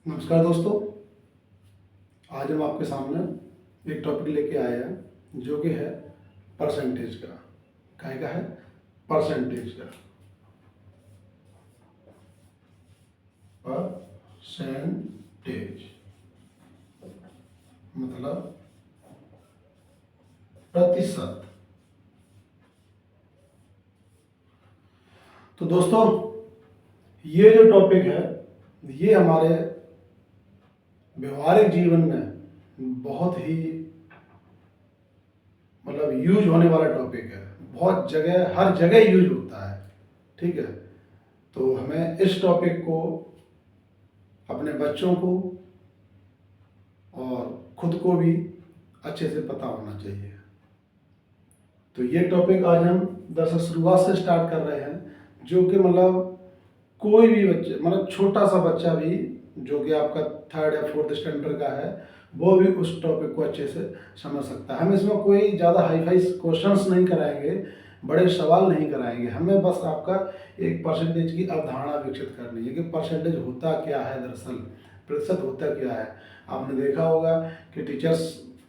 नमस्कार दोस्तों, आज हम आपके सामने एक टॉपिक लेके आए हैं जो कि है परसेंटेज का। काय का है? परसेंटेज का। परसेंटेज मतलब प्रतिशत। तो दोस्तों, ये जो टॉपिक है ये हमारे व्यवहारिक जीवन में बहुत ही यूज होने वाला टॉपिक है। बहुत जगह, हर जगह यूज होता है। ठीक है, तो हमें इस टॉपिक को अपने बच्चों को और खुद को भी अच्छे से पता होना चाहिए। तो ये टॉपिक आज हम दरअसल शुरुआत से स्टार्ट कर रहे हैं, जो कि कोई भी बच्चे, छोटा सा बच्चा भी जो कि आपका 3rd या 4th स्टैंडर्ड का है, वो भी उस टॉपिक को अच्छे से समझ सकता है। हम इसमें कोई ज़्यादा हाई-फाई क्वेश्चंस नहीं कराएंगे, बड़े सवाल नहीं कराएंगे। हमें बस आपका एक परसेंटेज की अवधारणा विकसित करनी है कि परसेंटेज होता क्या है, दरअसल प्रतिशत होता क्या है। आपने देखा होगा कि टीचर्स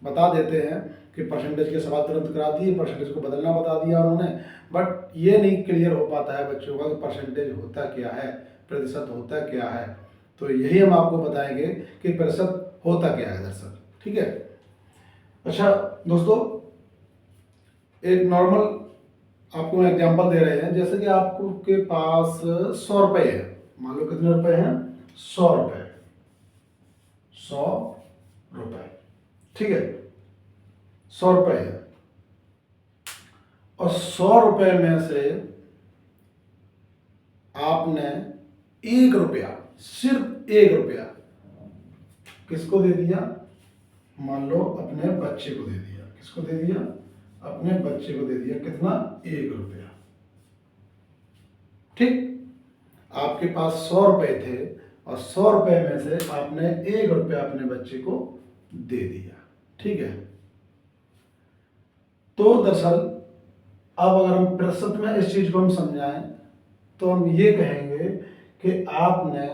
बता देते हैं कि परसेंटेज के सवाल तुरंत करा दिए, परसेंटेज को बदलना बता दिया उन्होंने, बट ये नहीं क्लियर हो पाता है बच्चों का कि परसेंटेज होता क्या है, प्रतिशत होता क्या है। तो यही हम आपको बताएंगे कि प्रतिशत होता क्या है दरअसल। ठीक है। अच्छा दोस्तों, एक नॉर्मल आपको एग्जांपल दे रहे हैं। जैसे कि आपके पास 100 रुपये है। मान लो कितने रुपए हैं? 100 रुपये। 100 रुपये, ठीक है। 100 रुपये है और 100 रुपये में से आपने 1 रुपया, सिर्फ 1 रुपया किसको दे दिया? मान लो अपने बच्चे को दे दिया। किसको दे दिया? अपने बच्चे को दे दिया। कितना? 1 रुपया। ठीक, आपके पास 100 रुपये थे और 100 रुपये में से आपने 1 रुपया अपने बच्चे को दे दिया। ठीक है। तो दरअसल अब अगर हम प्रतिशत में इस चीज को हम समझाएं तो हम ये कहेंगे कि आपने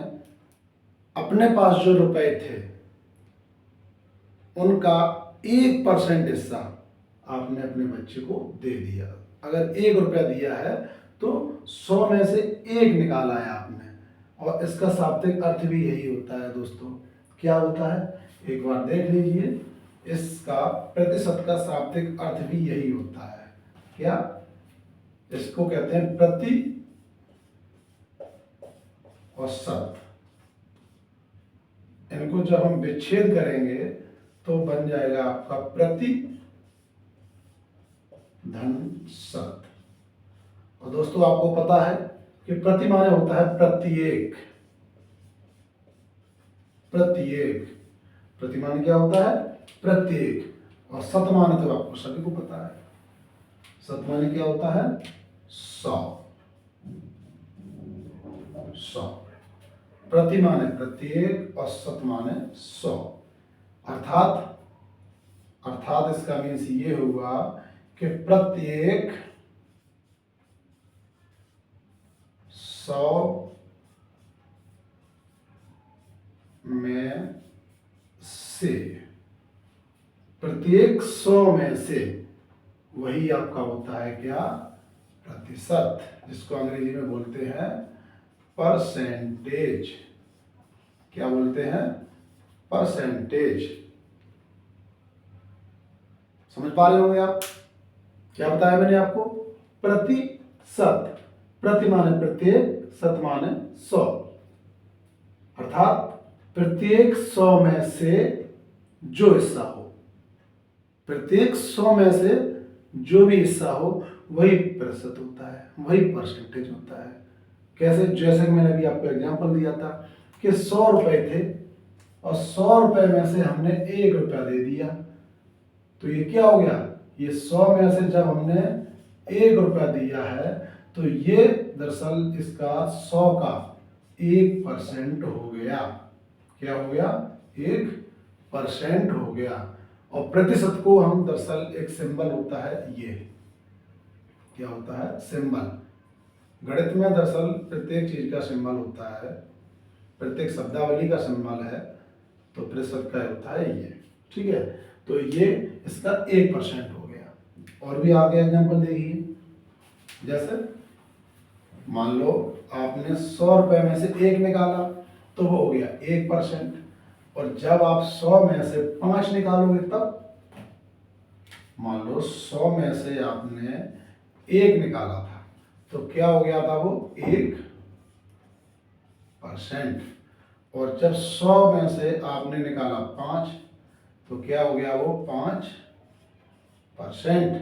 अपने पास जो रुपए थे उनका 1% हिस्सा आपने अपने बच्चे को दे दिया। अगर 1 रुपया दिया है तो 100 में से 1 निकाला है आपने, और इसका शाब्दिक अर्थ भी यही होता है दोस्तों। क्या होता है? एक बार देख लीजिए, इसका प्रतिशत का शाब्दिक अर्थ भी यही होता है। क्या? इसको कहते हैं प्रति और शत। इनको जब हम विच्छेद करेंगे तो बन जाएगा आपका प्रति धन शत। और दोस्तों आपको पता है कि प्रति माने होता है प्रत्येक। प्रत्येक, प्रति माने क्या होता है? प्रत्येक। और शत माने तो आपको सभी को पता है। शत माने क्या होता है? 100। 100। प्रति माने प्रत्येक और शत माने 100। अर्थात इसका मीन्स ये हुआ कि प्रत्येक 100 में से, प्रत्येक 100 में से, वही आपका होता है क्या? प्रतिशत, जिसको अंग्रेजी में बोलते हैं परसेंटेज। क्या बोलते हैं? परसेंटेज। समझ पा रहे होंगे आप? क्या बताया मैंने आपको? प्रतिशत। प्रति माने प्रत्येक, शत माने 100। अर्थात प्रत्येक 100 में से जो हिस्सा हो, प्रत्येक 100 में से जो भी हिस्सा हो वही प्रतिशत होता है, वही परसेंटेज होता है। कैसे? जैसे कि मैंने अभी आपको एग्जांपल दिया था कि 100 रुपए थे और 100 रुपए में से हमने 1 रुपया दे दिया। तो ये क्या हो गया? ये 100 में से जब हमने 1 रुपया दिया है तो ये दरअसल इसका 100 का 1% हो गया। क्या हो गया? 1% हो गया। और प्रतिशत को हम दरअसल एक सिंबल होता है ये। क्या होता है? सिंबल। गणित में दरअसल प्रत्येक चीज का सिंबल होता है। प्रत्येक शब्दावली का सिंबल है, तो प्रतिशत का होता है ये। ठीक है, तो ये इसका 1% हो गया। और भी आगे एग्जाम्पल देखिए, जैसे मान लो आपने 100 रुपये में से 1 निकाला तो वो हो गया 1%। और जब आप 100 में से 5 निकालोगे तब, मान लो 100 में से आपने 1 निकाला था तो क्या हो गया था, वो 1%। और जब 100 में से आपने निकाला 5 तो क्या हो गया, वो 5%।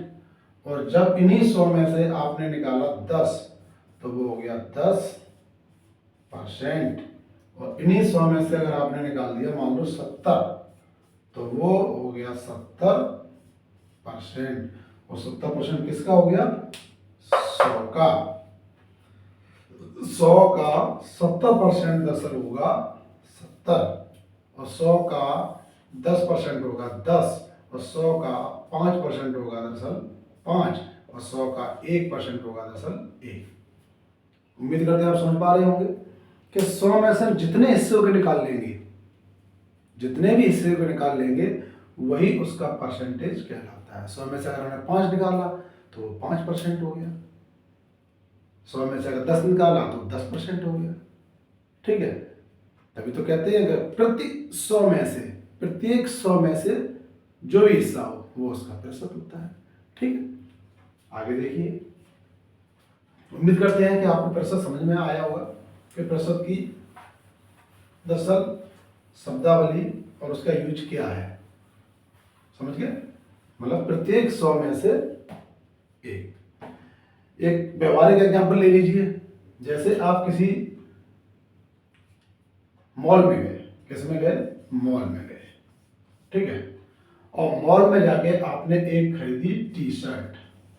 और जब इन्हीं 100 में से आपने निकाला 10 तो वो हो गया 10%। और इन्हीं 100 में से अगर आपने निकाल दिया मान लो 70 तो वो हो गया 70%। और 70% किसका हो गया, 100 का। 100 का 70% दरअसल होगा 70, और 100 का 10% होगा 10, और 100 का 5% होगा दरअसल 5, और 100 का 1% होगा दरअसल 1। उम्मीद करते हैं आप समझ पा रहे होंगे कि 100 में से जितने हिस्से को निकाल लेंगे, जितने भी हिस्से को निकाल लेंगे वही उसका परसेंटेज कहलाता है। 100 में से अगर हमने 5 निकाला तो वो 5% हो गया, 100 में से अगर 10 निकाला तो 10% हो गया। ठीक है, तभी तो कहते हैं कि प्रत्येक 100 में से जो भी हिस्सा हो वो उसका प्रतिशत होता है। ठीक है, आगे देखिए। उम्मीद करते हैं कि आपको प्रतिशत समझ में आया होगा कि प्रतिशत की दरअसल शब्दावली और उसका यूज क्या है। समझ गए, मतलब प्रत्येक 100 में से एक व्यवहारिक एग्जांपल ले लीजिए। जैसे आप किसी मॉल में गए, किस में गए, मॉल में गए। ठीक है, और मॉल में जाके आपने एक खरीदी टी शर्ट।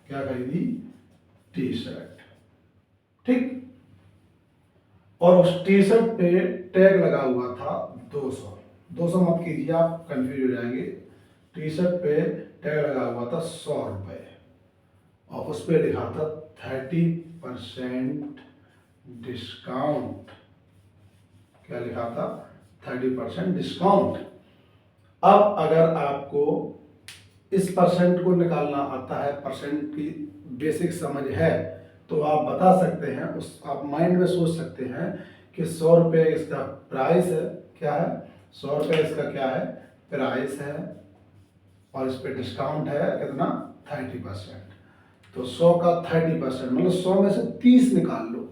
क्या खरीदी, टी शर्ट। ठीक, और उस टी शर्ट पे टैग लगा हुआ था 200। 200 मत कीजिए, आप कंफ्यूज हो जाएंगे। टी शर्ट पे टैग लगा हुआ था 100 रुपये, और उस पे लिखा था 30% डिस्काउंट। क्या लिखा था, 30% डिस्काउंट। अब अगर आपको इस परसेंट को निकालना आता है, परसेंट की बेसिक समझ है, तो आप बता सकते हैं, उस आप माइंड में सोच सकते हैं कि 100 रुपये इसका प्राइस है। क्या है, 100 रुपये इसका क्या है, प्राइस है, और इस पर डिस्काउंट है कितना, 30%। तो 100 का 30% मतलब 100 में से 30 निकाल लो।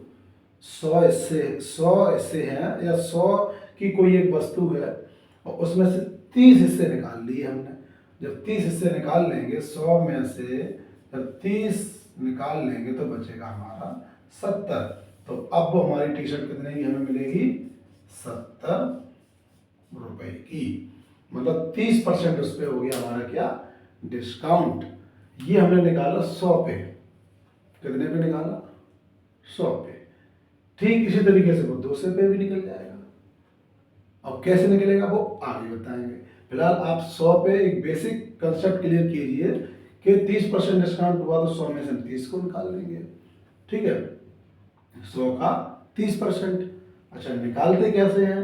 100 हिस्से हैं, या 100 की कोई एक वस्तु है और उसमें से 30 हिस्से निकाल लिए हमने। जब 30 हिस्से निकाल लेंगे, 100 में से जब 30 निकाल लेंगे तो बचेगा हमारा 70। तो अब वो हमारी टी शर्ट कितने की हमें मिलेगी, 70 रुपए की। मतलब 30% उस पर हो गया हमारा क्या, डिस्काउंट। ये हमने निकाला 100 पे। कितने पे निकाला, 100 पे। ठीक इसी तरीके से वो 200 पे भी निकल जाएगा। अब कैसे निकलेगा वो आगे बताएंगे। फिलहाल आप 100 पे एक बेसिक कंसेप्ट क्लियर कीजिए कि 30% डिस्काउंट हुआ तो 100 में से हम 30 को निकाल लेंगे। ठीक है, 100 का 30%। अच्छा, निकालते कैसे हैं,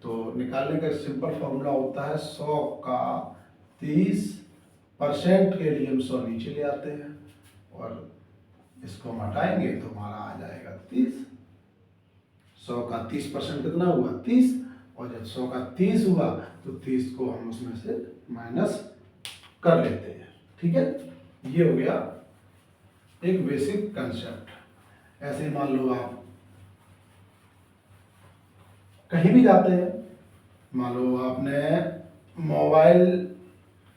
तो निकालने का सिंपल फॉर्मूला होता है 100 का 30% के लिए हम 100 नीचे ले आते हैं और इसको हम हटाएंगे तो हमारा आ जाएगा 30। 100 का 30% कितना हुआ, 30। और जब 100 का 30 हुआ तो 30 को हम उसमें से माइनस कर लेते हैं। ठीक है, ये हो गया एक बेसिक कंसेप्ट। ऐसे ही मान लो आप कहीं भी जाते हैं, मान लो आपने मोबाइल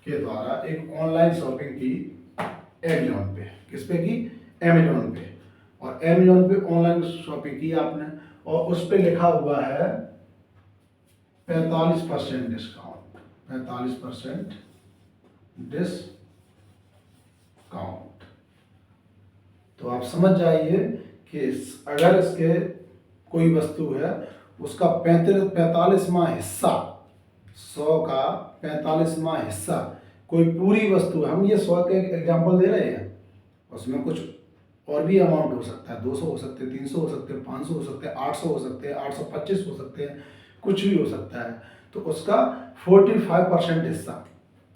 के द्वारा एक ऑनलाइन शॉपिंग की अमेजोन पे। किस पे की, अमेजोन पे। और अमेजोन पे ऑनलाइन शॉपिंग की आपने, और उस पे लिखा हुआ है 45% डिस्काउंट। 45% डिस्काउंट। तो आप समझ जाइए कि अगर इसके कोई वस्तु है उसका 45वां हिस्सा, 100 का 45वां हिस्सा कोई पूरी वस्तु है, हम ये 100 के एग्जाम्पल दे रहे हैं, उसमें कुछ और भी अमाउंट हो सकता है, 200 हो सकते हैं, 300 हो सकते हैं, 500 हो सकते हैं, 800 हो सकते हैं, 825 हो सकते हैं, कुछ भी हो सकता है। तो उसका 45% हिस्सा,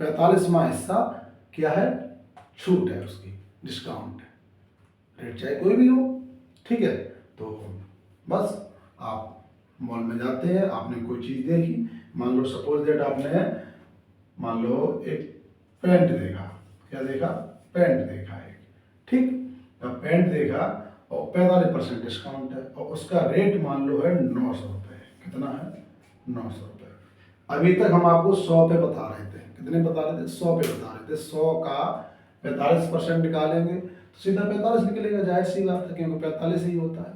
45वां हिस्सा क्या है, छूट है, उसकी डिस्काउंट है, रेट चाहे कोई भी हो, ठीक है। तो बस आप मॉल में जाते हैं, आपने कोई चीज़ देखी, मान लो सपोज दैट आपने मान लो एक पैंट देखा, क्या देखा, पैंट देखा एक, ठीक। अब पैंट देखा और 45% डिस्काउंट है और उसका रेट मान लो है 900 रुपये। कितना है, 900 रुपये। अभी तक हम आपको 100 पे बता रहे थे, कितने बता रहे थे, 100 पे बता रहे थे। 100 का 45% निकालेंगे तो सीधा 45 निकलेगा, जाहिर सी बात है, क्योंकि 45 ही होता है।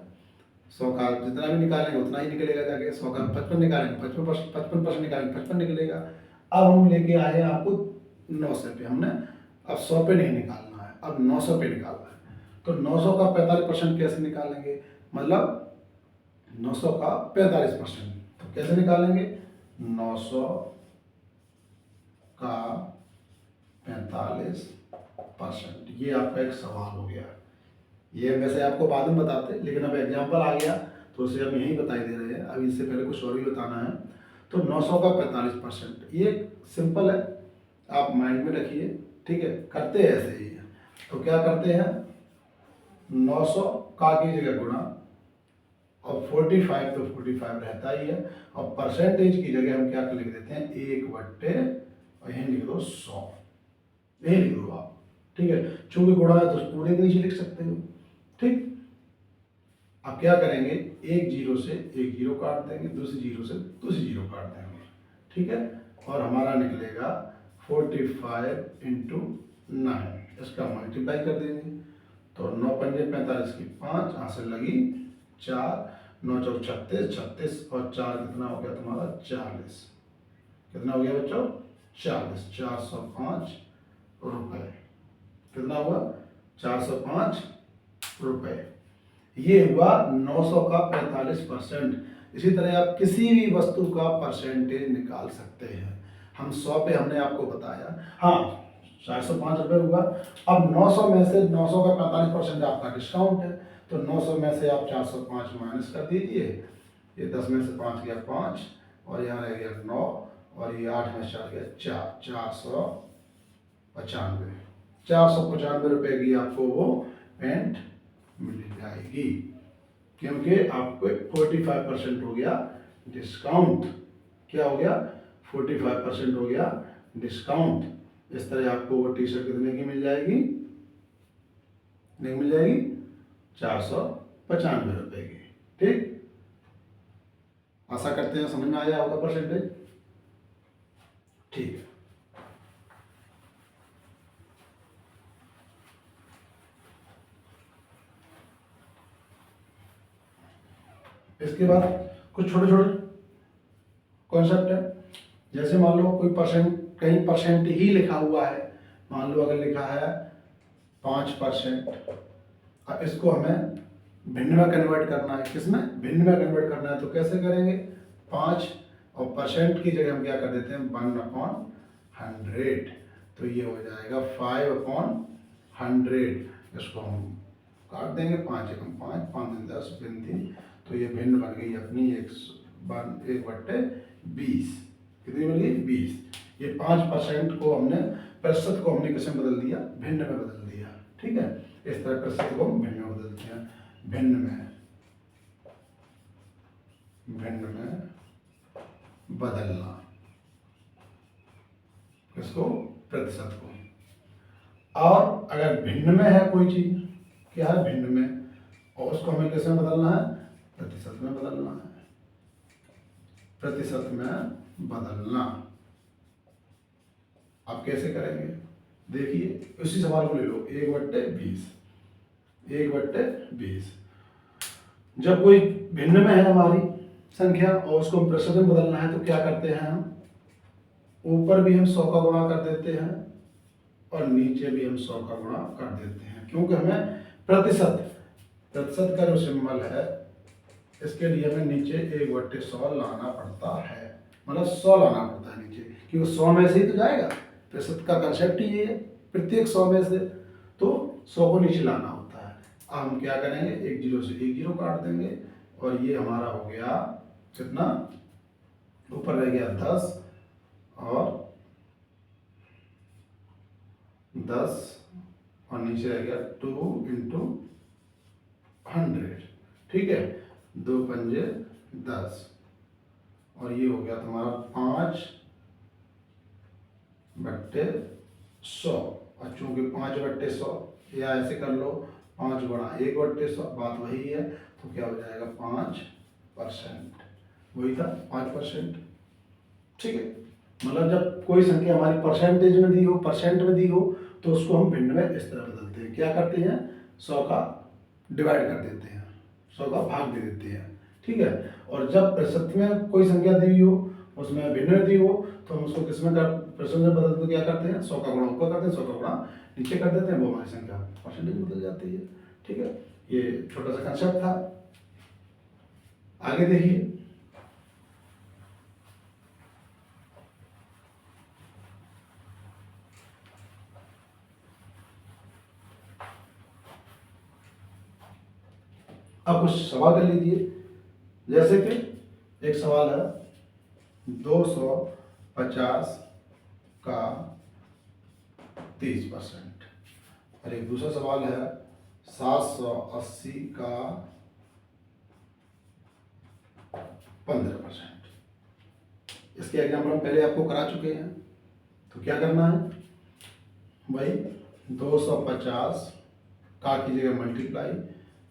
100 का जितना भी निकालेंगे उतना ही निकलेगा जाके। 100 का 55 निकालेंगे, 55% निकालेंगे, 55 निकलेगा। अब हम लेके आए हैं आपको 900 पे, हमने अब 100 पे नहीं निकालना है, अब 900 पे निकालना है। तो 900 का 45% कैसे निकालेंगे, मतलब 900 का 45%, तो कैसे निकालेंगे, 900 का 45%। ये आपका एक सवाल हो गया। ये वैसे आपको बाद में बताते, लेकिन अब एग्जाम्पल आ गया तो उसे हम यही बताई दे रहे हैं। अब इससे पहले कुछ और भी बताना है। तो 900 का 45%, ये सिंपल है, आप माइंड में रखिए, ठीक है। करते हैं ऐसे ही है। तो क्या करते हैं, 900 का की जगह गुणा और 45 तो 45 रहता ही है, और परसेंटेज की जगह हम क्या लिख देते हैं, 1/, और यहीं लिख दो 100, यही लिख दो आप, ठीक है। चूंकि गुणा है तो पूरे के नीचे लिख सकते हो, ठीक। अब क्या करेंगे, एक जीरो से एक जीरो काट देंगे, दूसरी जीरो से दूसरी जीरो काट देंगे, ठीक है। और हमारा निकलेगा 45 इंटू 9, इसका मल्टीप्लाई कर देंगे। तो 9 पंजे 45 की 5, यहाँ से लगी 4, 9 चौक 36, 36 और 4 कितना हो गया तुम्हारा 40। कितना हो गया बच्चों, 40, 405 रुपये। कितना हुआ, 405 रुपये। ये हुआ 900 का 45%। इसी तरह आप किसी भी वस्तु का परसेंटेज निकाल सकते हैं। हम 100 पे हमने आपको बताया, हाँ 405 रुपये हुआ। अब 900 में से 900 का 45% आपका डिस्काउंट है, तो 900 में से आप 405 माइनस कर दीजिए। ये 10 में से 5 गया 5, और यहाँ रह गया 9, और ये 8 में 4 गया 4, 495। 495 रुपये की आपको वो पेंट मिल जाएगी, क्योंकि आपको 45% हो गया डिस्काउंट। क्या हो गया, 45% हो गया डिस्काउंट। इस तरह आपको वो टी शर्ट कितने की मिल जाएगी, नहीं मिल जाएगी 495 रुपये की, ठीक। आशा करते हैं समझ में आया होगा परसेंटेज, ठीक है। इसके बाद कुछ छोटे छोटे कॉन्सेप्ट है। जैसे मान लो कोई परसेंट, कहीं परसेंट ही लिखा हुआ है, मान लो अगर लिखा है 5%, अब इसको हमें भिन्न में कन्वर्ट करना है। किसमें, भिन्न में कन्वर्ट करना है। तो कैसे करेंगे, 5 और परसेंट की जगह हम क्या कर देते हैं 1/100। तो ये हो जाएगा 5/100। इसको हम काट देंगे, 5 एकम 5, 5 दिन 10, भिन्न 3। तो ये भिन्न बन गई अपनी 1/20। कितनी बन गई, 20। ये 5% को हमने, प्रतिशत को हमने किसमें बदल दिया, भिन्न में बदल दिया, ठीक है। इस तरह प्रतिशत को हम भिन्न में बदलते हैं, भिन्न में बदलना, किसको, प्रतिशत को। और अगर भिन्न में है कोई चीज, क्या है, भिन्न में, और उसको हमें किसमें बदलना है, प्रतिशत में बदलना है, प्रतिशत में बदलना। आप कैसे करेंगे, देखिए उसी सवाल को ले लो, 1/20, 1/20। जब कोई भिन्न में है हमारी संख्या और उसको हम प्रतिशत में बदलना है, तो क्या करते हैं हम, ऊपर भी हम 100 का गुणा कर देते हैं और नीचे भी हम 100 का गुणा कर देते हैं, क्योंकि हमें प्रतिशत का जो सिंबल है, इसके लिए हमें नीचे 1/100 लाना पड़ता है, मतलब 100 लाना पड़ता है नीचे, क्योंकि 100 में से ही तो जाएगा। प्रतिशत का कंसेप्ट ही ये है, प्रत्येक 100 में से तो 100 को नीचे लाना होता है। हम क्या करेंगे, एक जीरो से एक जीरो काट देंगे और ये हमारा हो गया कितना, ऊपर रह गया 10 और 10 और नीचे रह गया 2 इंटू 100, ठीक है, 2 पंजे 10 और ये हो गया तुम्हारा 5/100। और चूंकि 5/100 या ऐसे कर लो 5 गुणा 1/100, बात वही है, तो क्या हो जाएगा 5%, वही था 5%, ठीक है। मतलब जब कोई संख्या हमारी परसेंटेज में दी हो, परसेंट में दी हो, तो उसको हम भिन्न में इस तरह बदलते हैं, क्या करते हैं, 100 का डिवाइड कर देते हैं, 100 का भाग दे देते हैं, ठीक है। और जब प्रतिशत में कोई संख्या दी हो, उसमें भिन्न दी हो, तो हम उसको किसमें कर, प्रतिशत में बदल के क्या करते हैं, 100 का गुणा ऊपर करते हैं, 100 का गुणा नीचे कर देते हैं, वो हमारी संख्या परसेंटेज में बदल जाती है, ठीक है। ये छोटा सा कंसेप्ट था। आगे देखिए, अब कुछ सवाल कर लीजिए। जैसे कि एक सवाल है 250 का 30%, और एक दूसरा सवाल है 780 का 15%। इसके एग्जाम्पल हम पहले आपको करा चुके हैं, तो क्या करना है भाई, 250 का की जगह मल्टीप्लाई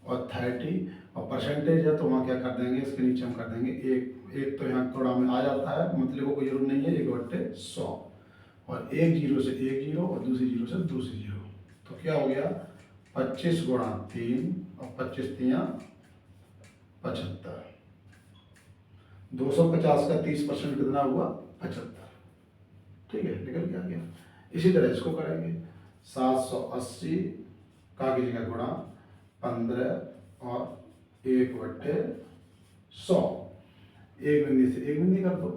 और 30 और परसेंटेज है, तो वहाँ क्या कर देंगे, इसके नीचे हम कर देंगे एक तो यहाँ थोड़ा में आ जाता है, मतलब को कोई जरूरत नहीं है, 1/100 और एक जीरो से एक जीरो और दूसरी जीरो से दूसरी जीरो, तो क्या हो गया 25 गुणा 3 और 25 तियाँ 75। 250 का 30% कितना हुआ, 75, ठीक है, निकल के आ गया। इसी तरह इसको करेंगे 780 का की जगह गुणा 15 और 1/100, एक बिंदी से एक बिंदी कर दो,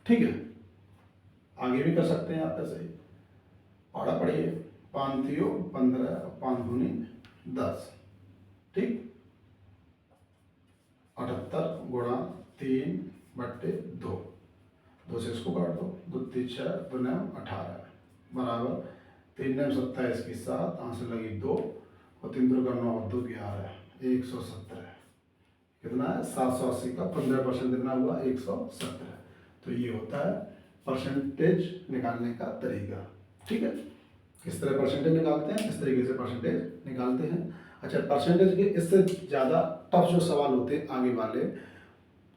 ठीक है। आगे भी कर सकते हैं आप ऐसे ही, पढ़ा पढ़िए, 5 थियो 15 और 5 दूनी 10, ठीक, 78 गुणा 3/2, 2 से इसको काट दो, 2 3 6 2 9 18 बराबर 3 9 27 की 7, यहाँ से लगी 2 और 3 2 का 9 और 2 11, 117, कितना है 780 का 15% कितना हुआ, 117। तो ये होता है परसेंटेज निकालने का तरीका, ठीक है। किस तरह परसेंटेज निकालते हैं, इस तरीके से परसेंटेज निकालते हैं। अच्छा, परसेंटेज के इससे ज़्यादा टफ जो सवाल होते हैं आगे वाले,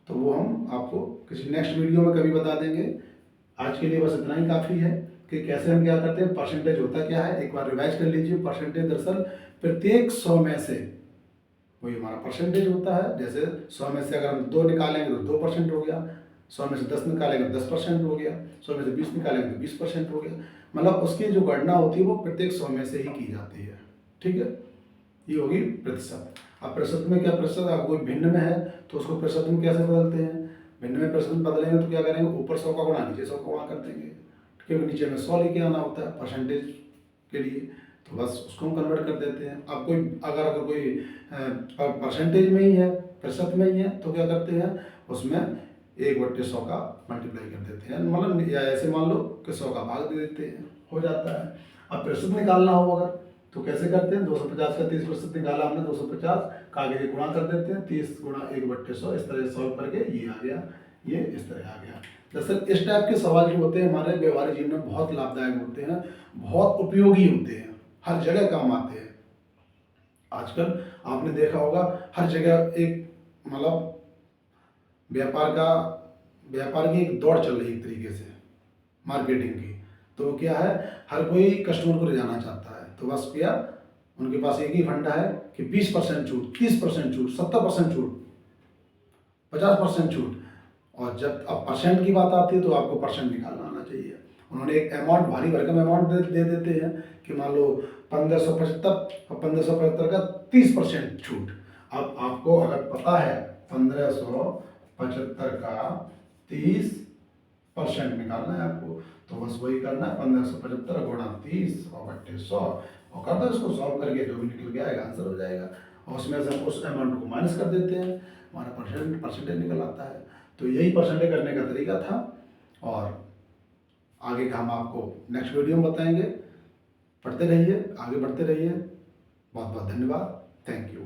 तो वो हम आपको किसी नेक्स्ट वीडियो में कभी बता देंगे। आज के लिए बस इतना ही काफ़ी है कि कैसे हम क्या करते हैं, परसेंटेज होता क्या है, एक बार रिवाइज कर लीजिए। परसेंटेज दरअसल प्रत्येक 100 में से वही हमारा परसेंटेज होता है। जैसे 100 में से अगर हम 2 निकालेंगे तो 2% हो गया, 100 में से 10 निकालेंगे तो 10% हो गया, 100 में से 20 निकालेंगे तो 20% हो गया। मतलब उसकी जो गणना होती है वो प्रत्येक 100 में से ही की जाती है, ठीक है। ये होगी प्रतिशत। अब प्रतिशत में क्या, प्रतिशत अगर कोई भिन्न में है तो उसको प्रतिशत में कैसे बदलते हैं, भिन्न में प्रतिशत बदलेंगे तो क्या करेंगे, ऊपर 100 का गुणा नीचे 100 का गुणा कर देंगे, क्योंकि नीचे में 100 लेके आना होता है परसेंटेज के लिए, तो बस उसको हम कन्वर्ट कर देते हैं। अब कोई अगर कोई परसेंटेज में ही है, प्रतिशत में ही है, तो क्या करते हैं, उसमें 1/100 का मल्टीप्लाई कर देते हैं, मतलब या ऐसे मान लो कि 100 का भाग दे देते हैं, हो जाता है। अब प्रतिशत निकालना हो अगर तो कैसे करते हैं, 250 का 30% निकाला हमने, 250 का आगे गुणा कर देते हैं, 30 गुणा 1/100, इस तरह सॉल्व करके ये आ गया, ये इस तरह आ गया। दरअसल इस टाइप के सवाल जो होते हैं हमारे व्यवहारिक जीवन में बहुत लाभदायक होते हैं, बहुत उपयोगी होते हैं, हर जगह काम आते हैं। आजकल आपने देखा होगा हर जगह एक मतलब व्यापार की एक दौड़ चल रही है एक तरीके से मार्केटिंग की। तो क्या है, हर कोई कस्टमर को ले जाना चाहता है, तो बस क्या उनके पास एक ही फंडा है कि 20% छूट, 30% छूट, 70% छूट, 50% छूट। और जब अब परसेंट की बात आती है तो आपको परसेंट निकालना आना चाहिए। उन्होंने एक अमाउंट, भारी भरकम अमाउंट दे देते हैं कि मान लो 1575 और 1575 का 30% छूट। अब आपको अगर पता है 1575 का 30% निकालना है आपको, तो बस वही करना है, 1575 गुणा 30 और 1/100 और कर दो इसको सॉल्व करके, जो भी निकल के आएगा आंसर हो जाएगा। और उसमें से हम उस अमाउंट को माइनस कर देते हैं, हमारा परसेंटेज निकल आता है। तो यही परसेंटेज करने का तरीका था, और आगे का हम आपको नेक्स्ट वीडियो में बताएंगे। पढ़ते रहिए, आगे बढ़ते रहिए। बहुत बहुत धन्यवाद। Thank you.